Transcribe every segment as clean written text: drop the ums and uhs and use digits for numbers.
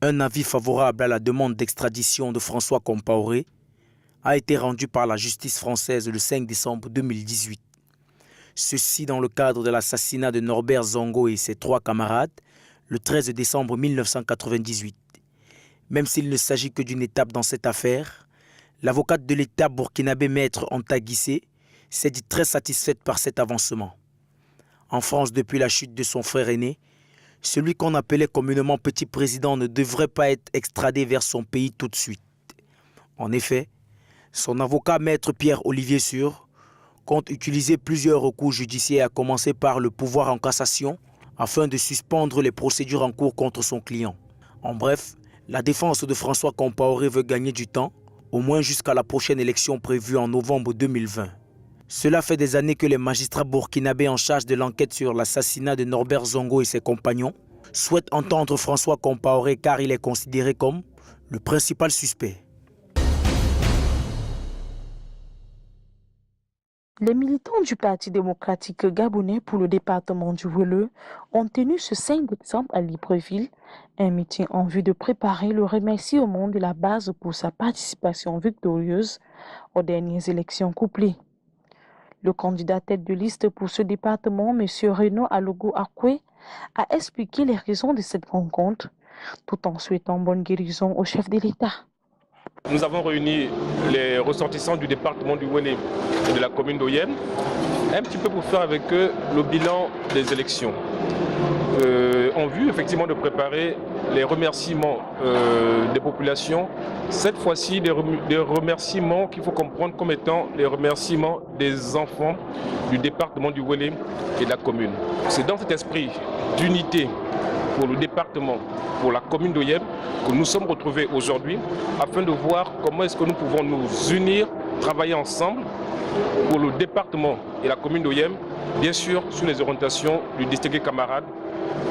Un avis favorable à la demande d'extradition de François Compaoré a été rendu par la justice française le 5 décembre 2018. Ceci dans le cadre de l'assassinat de Norbert Zongo et ses 3 camarades le 13 décembre 1998. Même s'il ne s'agit que d'une étape dans cette affaire, l'avocate de l'État burkinabé Maître Anta Guissé s'est dit très satisfaite par cet avancement. En France, depuis la chute de son frère aîné, celui qu'on appelait communément Petit Président ne devrait pas être extradé vers son pays tout de suite. En effet, son avocat Maître Pierre-Olivier Sur compte utiliser plusieurs recours judiciaires, à commencer par le pouvoir en cassation, afin de suspendre les procédures en cours contre son client. En bref, la défense de François Compaoré veut gagner du temps, au moins jusqu'à la prochaine élection prévue en novembre 2020. Cela fait des années que les magistrats burkinabés en charge de l'enquête sur l'assassinat de Norbert Zongo et ses compagnons souhaitent entendre François Compaoré car il est considéré comme le principal suspect. Les militants du Parti démocratique gabonais pour le département du Wouleu ont tenu ce 5 décembre à Libreville un meeting en vue de préparer le remerciement de la base pour sa participation victorieuse aux dernières élections couplées. Le candidat tête de liste pour ce département, M. Renaud Alogo Akwe, a expliqué les raisons de cette rencontre, tout en souhaitant bonne guérison au chef de l'État. Nous avons réuni les ressortissants du département du Wélé et de la commune d'Oyem, un petit peu pour faire avec eux le bilan des élections. En vue effectivement de préparer les remerciements des populations, cette fois-ci des remerciements qu'il faut comprendre comme étant les remerciements des enfants du département du Wélé et de la commune. C'est dans cet esprit d'unité pour le département, pour la commune d'Oyem, que nous sommes retrouvés aujourd'hui afin de voir comment est-ce que nous pouvons nous unir, travailler ensemble pour le département et la commune d'Oyem, bien sûr sous les orientations du distingué camarade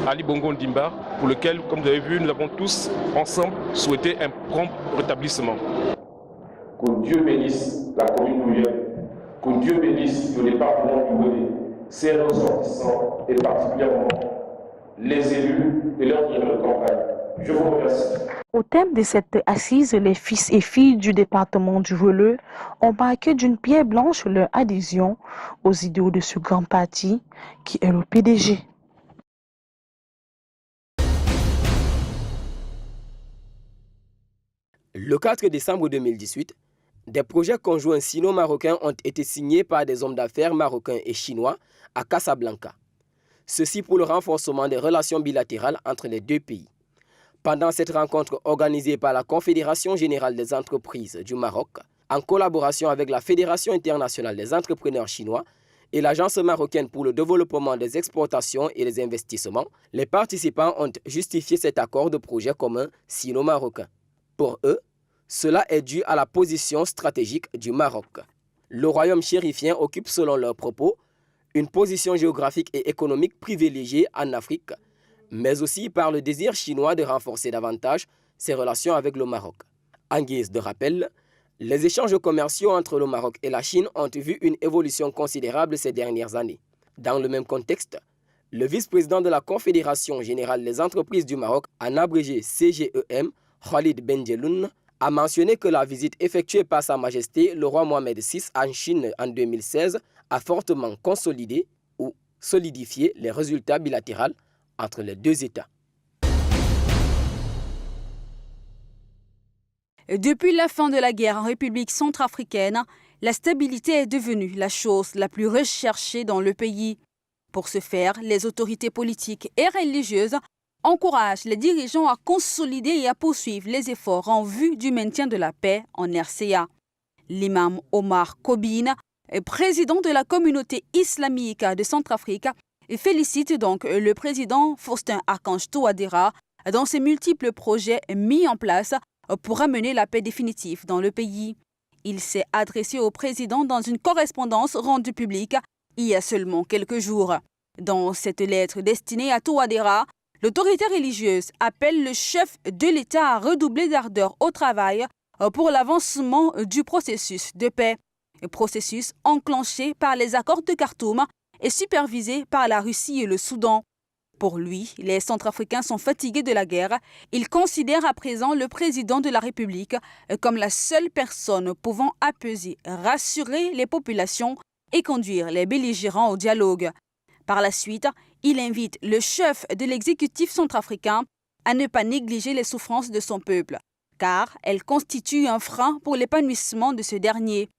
Ali Bongo Ndimba, pour lequel, comme vous avez vu, nous avons tous ensemble souhaité un prompt rétablissement. Que Dieu bénisse la commune d'Oyem, que Dieu bénisse le département du Wélé, ses ressortissants et particulièrement les élus et leurs directeurs de campagne. Je vous remercie. Au thème de cette assise, les fils et filles du département du Wouleu ont marqué d'une pierre blanche leur adhésion aux idéaux de ce grand parti qui est le PDG. Le 4 décembre 2018, des projets conjoints sino-marocains ont été signés par des hommes d'affaires marocains et chinois à Casablanca. Ceci pour le renforcement des relations bilatérales entre les deux pays. Pendant cette rencontre organisée par la Confédération générale des entreprises du Maroc, en collaboration avec la Fédération internationale des entrepreneurs chinois et l'Agence marocaine pour le développement des exportations et des investissements, les participants ont justifié cet accord de projet commun sino-marocain. Pour eux, cela est dû à la position stratégique du Maroc. Le royaume chérifien occupe, selon leurs propos, une position géographique et économique privilégiée en Afrique, mais aussi par le désir chinois de renforcer davantage ses relations avec le Maroc. En guise de rappel, les échanges commerciaux entre le Maroc et la Chine ont vu une évolution considérable ces dernières années. Dans le même contexte, le vice-président de la Confédération générale des entreprises du Maroc, en abrégé CGEM, Khalid Benjeloun, a mentionné que la visite effectuée par Sa Majesté le roi Mohamed VI en Chine en 2016 a fortement consolidé ou solidifié les résultats bilatéraux entre les deux États. Depuis la fin de la guerre en République centrafricaine, la stabilité est devenue la chose la plus recherchée dans le pays. Pour ce faire, les autorités politiques et religieuses encouragent les dirigeants à consolider et à poursuivre les efforts en vue du maintien de la paix en RCA. L'imam Omar Kobine, président de la communauté islamique de Centrafrique, félicite donc le président Faustin Archange Touadéra dans ses multiples projets mis en place pour amener la paix définitive dans le pays. Il s'est adressé au président dans une correspondance rendue publique il y a seulement quelques jours. Dans cette lettre destinée à Touadéra, l'autorité religieuse appelle le chef de l'État à redoubler d'ardeur au travail pour l'avancement du processus de paix, un processus enclenché par les accords de Khartoum et supervisé par la Russie et le Soudan. Pour lui, les Centrafricains sont fatigués de la guerre. Il considère à présent le président de la République comme la seule personne pouvant apaiser, rassurer les populations et conduire les belligérants au dialogue. Par la suite, il invite le chef de l'exécutif centrafricain à ne pas négliger les souffrances de son peuple, car elles constituent un frein pour l'épanouissement de ce dernier.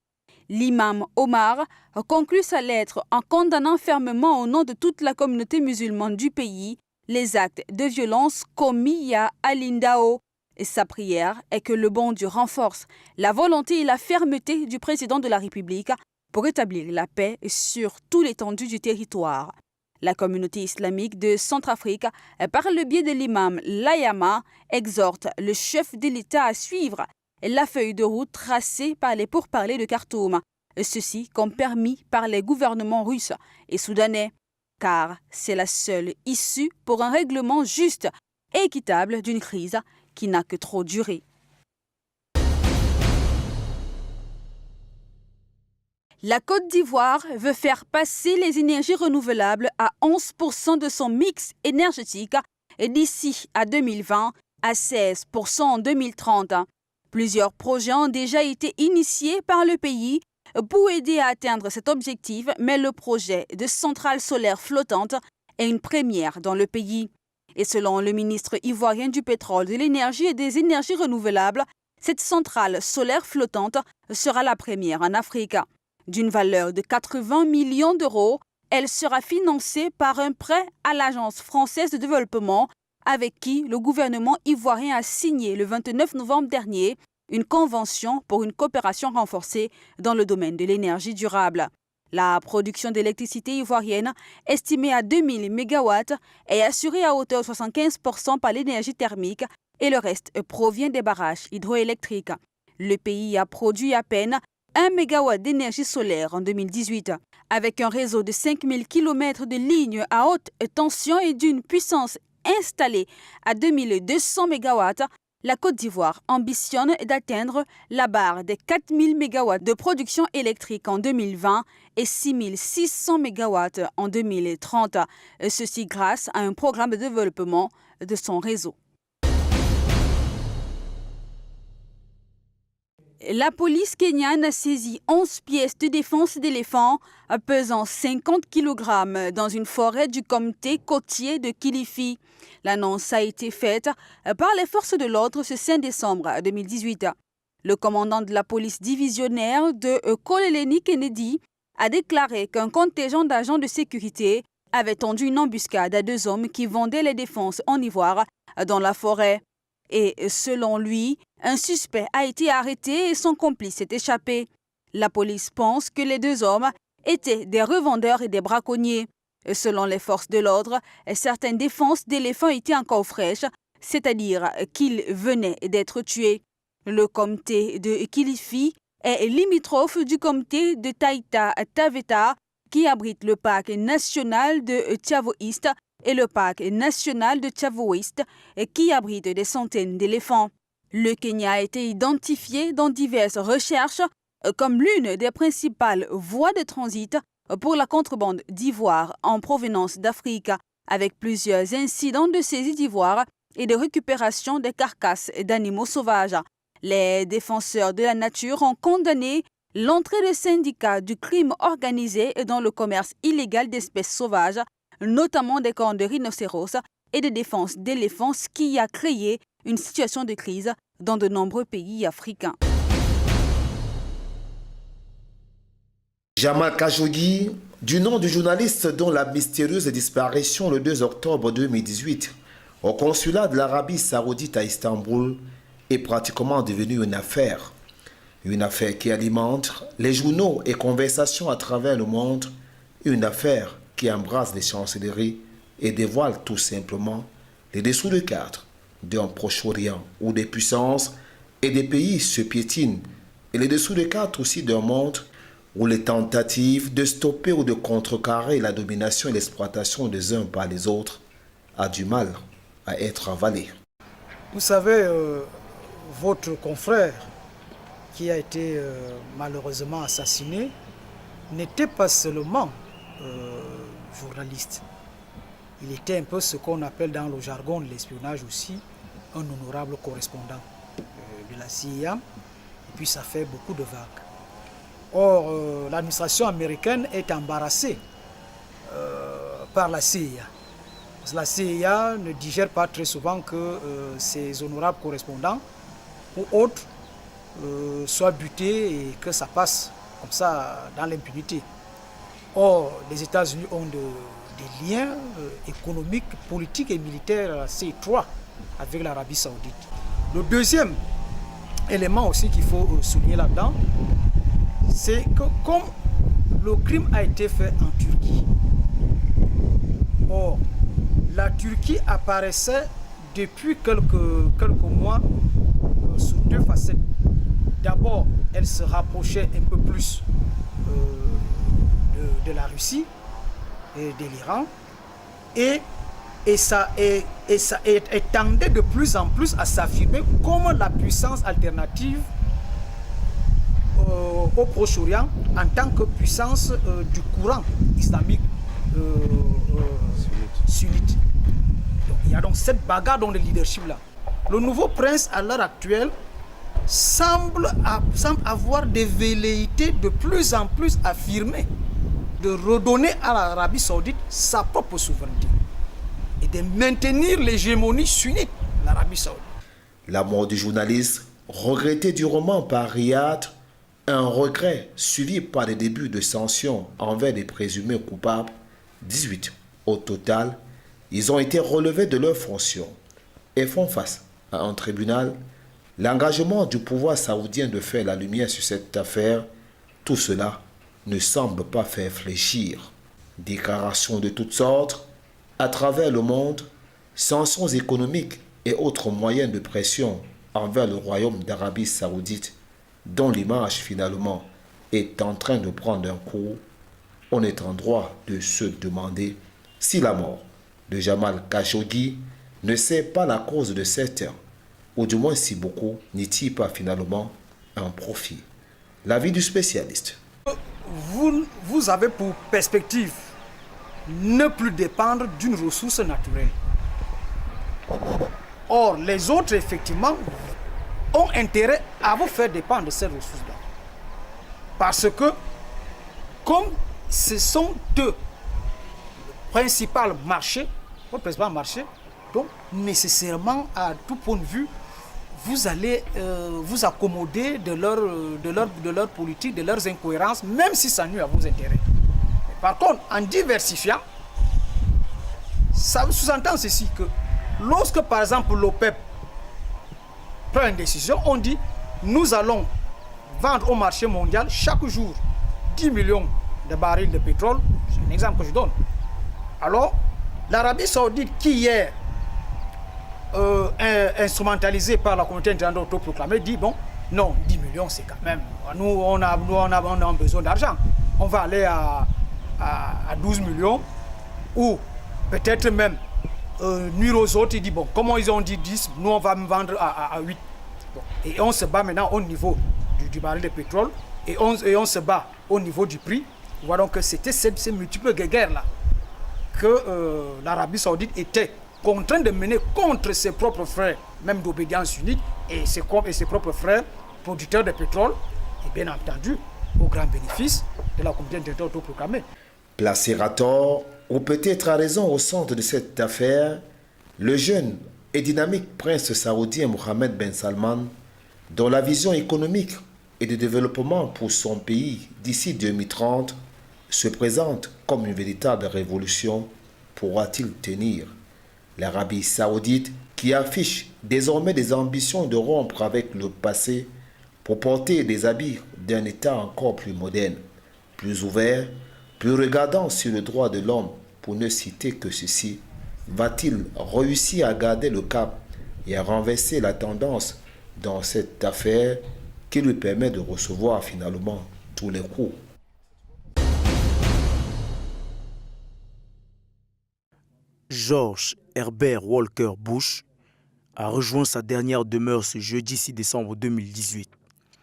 L'imam Omar conclut sa lettre en condamnant fermement au nom de toute la communauté musulmane du pays les actes de violence commis à Alindao. Et sa prière est que le bon Dieu renforce la volonté et la fermeté du président de la République pour établir la paix sur toute l'étendue du territoire. La communauté islamique de Centrafrique, par le biais de l'imam Layama, exhorte le chef de l'État à suivre la feuille de route tracée par les pourparlers de Khartoum, ceci comme permis par les gouvernements russes et soudanais, car c'est la seule issue pour un règlement juste et équitable d'une crise qui n'a que trop duré. La Côte d'Ivoire veut faire passer les énergies renouvelables à 11% de son mix énergétique d'ici à 2020, à 16% en 2030. Plusieurs projets ont déjà été initiés par le pays pour aider à atteindre cet objectif, mais le projet de centrale solaire flottante est une première dans le pays. Et selon le ministre ivoirien du pétrole, de l'énergie et des énergies renouvelables, cette centrale solaire flottante sera la première en Afrique. D'une valeur de 80 millions d'euros, elle sera financée par un prêt à l'Agence française de développement avec qui le gouvernement ivoirien a signé le 29 novembre dernier une convention pour une coopération renforcée dans le domaine de l'énergie durable. La production d'électricité ivoirienne, estimée à 2000 MW, est assurée à hauteur de 75% par l'énergie thermique et le reste provient des barrages hydroélectriques. Le pays a produit à peine 1 MW d'énergie solaire en 2018. Avec un réseau de 5000 km de lignes à haute tension et d'une puissance installée à 2200 MW, la Côte d'Ivoire ambitionne d'atteindre la barre des 4000 MW de production électrique en 2020 et 6600 MW en 2030. Ceci grâce à un programme de développement de son réseau. La police kenyane a saisi 11 pièces de défense d'éléphants pesant 50 kg dans une forêt du comté côtier de Kilifi. L'annonce a été faite par les forces de l'ordre ce 5 décembre 2018. Le commandant de la police divisionnaire de Koleleni Kennedy a déclaré qu'un contingent d'agents de sécurité avait tendu une embuscade à 2 hommes qui vendaient les défenses en ivoire dans la forêt. Et selon lui, un suspect a été arrêté et son complice s'est échappé. La police pense que les 2 hommes étaient des revendeurs et des braconniers. Selon les forces de l'ordre, certaines défenses d'éléphants étaient encore fraîches, c'est-à-dire qu'ils venaient d'être tués. Le comté de Kilifi est limitrophe du comté de Taïta Taveta qui abrite le parc national de Tsavo-East et le parc national de Tsavo-Ouest qui abrite des centaines d'éléphants. Le Kenya a été identifié dans diverses recherches comme l'une des principales voies de transit pour la contrebande d'ivoire en provenance d'Afrique, avec plusieurs incidents de saisie d'ivoire et de récupération des carcasses d'animaux sauvages. Les défenseurs de la nature ont condamné l'entrée de syndicats du crime organisé dans le commerce illégal d'espèces sauvages, notamment des cornes de rhinocéros et de défense d'éléphants, ce qui a créé une situation de crise dans de nombreux pays africains. Jamal Khashoggi, du nom du journaliste dont la mystérieuse disparition le 2 octobre 2018 au consulat de l'Arabie Saoudite à Istanbul, est pratiquement devenue une affaire. Une affaire qui alimente les journaux et conversations à travers le monde. Une affaire qui embrasse les chancelleries et dévoile tout simplement les dessous de cartes d'un Proche-Orient où des puissances et des pays se piétinent, et les dessous de cartes aussi d'un monde où les tentatives de stopper ou de contrecarrer la domination et l'exploitation des uns par les autres a du mal à être avalées. Vous savez, votre confrère qui a été malheureusement assassiné n'était pas seulement journaliste. il était un peu ce qu'on appelle dans le jargon de l'espionnage aussi un honorable correspondant de la CIA. Et puis ça fait beaucoup de vagues. Or, l'administration américaine est embarrassée par la CIA. Parce que la CIA ne digère pas très souvent que ces honorables correspondants ou autres soient butés et que ça passe comme ça dans l'impunité. Or, les États-Unis ont des liens économiques, politiques et militaires assez étroits avec l'Arabie Saoudite. Le deuxième élément aussi qu'il faut souligner là-dedans, c'est que comme le crime a été fait en Turquie, or, la Turquie apparaissait depuis quelques mois sous deux facettes. D'abord, elle se rapprochait un peu plus de la Russie et de l'Iran et ça tendait de plus en plus à s'affirmer comme la puissance alternative au Proche-Orient en tant que puissance du courant islamique sunnite. Donc, il y a donc cette bagarre dans le leadership là. Le nouveau prince à l'heure actuelle semble avoir des velléités de plus en plus affirmées de redonner à l'Arabie Saoudite sa propre souveraineté et de maintenir l'hégémonie sunnite de l'Arabie Saoudite. La mort du journaliste, regretté durement par Riyad, un regret suivi par des débuts de sanctions envers les présumés coupables, 18 au total, ils ont été relevés de leurs fonctions et font face à un tribunal. L'engagement du pouvoir saoudien de faire la lumière sur cette affaire, tout cela ne semble pas faire fléchir. Déclarations de toutes sortes, à travers le monde, sanctions économiques et autres moyens de pression envers le royaume d'Arabie Saoudite, dont l'image finalement est en train de prendre un coup. On est en droit de se demander si la mort de Jamal Khashoggi ne sait pas la cause de certains, ou du moins si beaucoup n'y tirent pas finalement un profit. L'avis du spécialiste. Vous avez pour perspective ne plus dépendre d'une ressource naturelle. Or, les autres, effectivement, ont intérêt à vous faire dépendre de ces ressources-là. Parce que, comme ce sont eux le principal marché, donc nécessairement, à tout point de vue, vous allez vous accommoder de leur politique, de leurs incohérences, même si ça nuit à vos intérêts. Par contre, en diversifiant, ça sous-entend ceci, que lorsque, par exemple, l'OPEP prend une décision, on dit, nous allons vendre au marché mondial chaque jour 10 millions de barils de pétrole. C'est un exemple que je donne. Alors, l'Arabie Saoudite, qui hier instrumentalisée par la communauté internationale autoproclamée, dit, bon, non, 10 millions, c'est quand même... Nous, on a besoin d'argent. On va aller à 12 millions, ou peut-être même nuire aux autres. Il dit, bon, comment ils ont dit 10, nous, on va me vendre à 8. Bon. Et on se bat maintenant au niveau du baril de pétrole, et on se bat au niveau du prix. Voilà donc que c'était ces multiples guerres-là que l'Arabie Saoudite était contrainte de mener contre ses propres frères, même d'obédience sunnite, et ses propres frères producteurs de pétrole, et bien entendu, au grand bénéfice de la communauté internationale autoproclamée. Placé à tort, ou peut-être à raison au centre de cette affaire, le jeune et dynamique prince saoudien Mohammed Ben Salman, dont la vision économique et de développement pour son pays d'ici 2030 se présente comme une véritable révolution, pourra-t-il tenir? L'Arabie Saoudite, qui affiche désormais des ambitions de rompre avec le passé pour porter des habits d'un État encore plus moderne, plus ouvert, plus regardant sur le droit de l'homme, pour ne citer que ceci, va-t-il réussir à garder le cap et à renverser la tendance dans cette affaire qui lui permet de recevoir finalement tous les coups? George Herbert Walker Bush a rejoint sa dernière demeure ce jeudi 6 décembre 2018.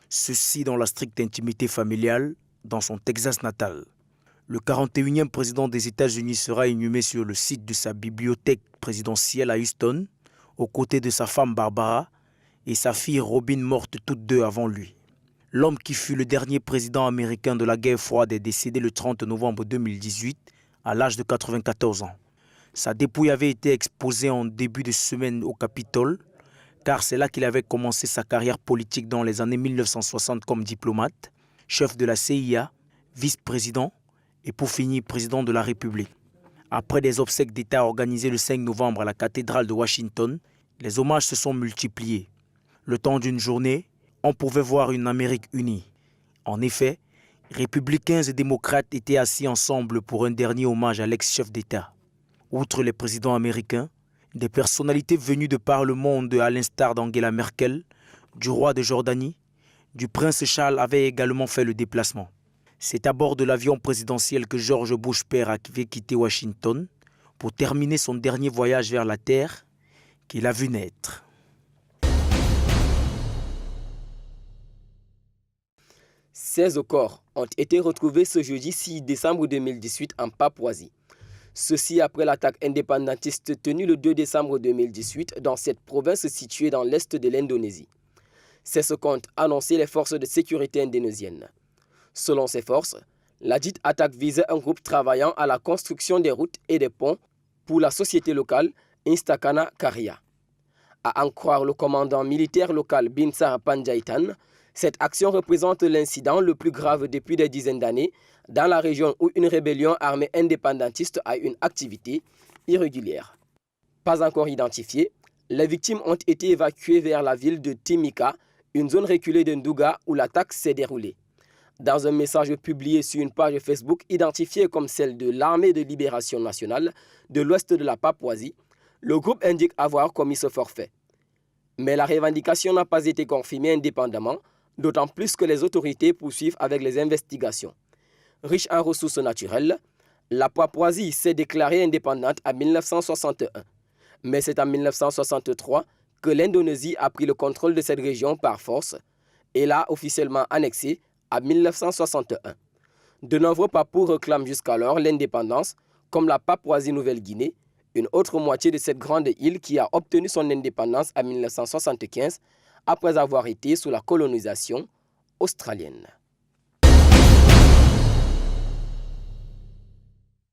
Ceci dans la stricte intimité familiale dans son Texas natal. Le 41e président des États-Unis sera inhumé sur le site de sa bibliothèque présidentielle à Houston, aux côtés de sa femme Barbara et sa fille Robin, mortes toutes deux avant lui. L'homme qui fut le dernier président américain de la guerre froide est décédé le 30 novembre 2018 à l'âge de 94 ans. Sa dépouille avait été exposée en début de semaine au Capitole, car c'est là qu'il avait commencé sa carrière politique dans les années 1960 comme diplomate, chef de la CIA, vice-président et pour finir président de la République. Après des obsèques d'État organisées le 5 novembre à la cathédrale de Washington, les hommages se sont multipliés. Le temps d'une journée, on pouvait voir une Amérique unie. En effet, républicains et démocrates étaient assis ensemble pour un dernier hommage à l'ex-chef d'État. Outre les présidents américains, des personnalités venues de par le monde, à l'instar d'Angela Merkel, du roi de Jordanie, du prince Charles, avaient également fait le déplacement. C'est à bord de l'avion présidentiel que George Bush père avait quitté Washington pour terminer son dernier voyage vers la Terre qu'il a vu naître. « 16 corps ont été retrouvés ce jeudi 6 décembre 2018 en Papouasie. Ceci après l'attaque indépendantiste tenue le 2 décembre 2018 dans cette province située dans l'est de l'Indonésie. C'est ce qu'ont annoncé les forces de sécurité indonésiennes. Selon ces forces, la dite attaque visait un groupe travaillant à la construction des routes et des ponts pour la société locale Instakana Karya. À en croire le commandant militaire local Binsar Panjaitan, cette action représente l'incident le plus grave depuis des dizaines d'années dans la région où une rébellion armée indépendantiste a une activité irrégulière. Pas encore identifiées, les victimes ont été évacuées vers la ville de Timika, une zone reculée de Nduga où l'attaque s'est déroulée. Dans un message publié sur une page Facebook identifiée comme celle de l'Armée de libération nationale de l'ouest de la Papouasie, le groupe indique avoir commis ce forfait. Mais la revendication n'a pas été confirmée indépendamment, d'autant plus que les autorités poursuivent avec les investigations. Riche en ressources naturelles, la Papouasie s'est déclarée indépendante en 1961. Mais c'est en 1963 que l'Indonésie a pris le contrôle de cette région par force et l'a officiellement annexée en 1961. De nombreux Papous réclament jusqu'alors l'indépendance, comme la Papouasie-Nouvelle-Guinée, une autre moitié de cette grande île qui a obtenu son indépendance en 1975 après avoir été sous la colonisation australienne.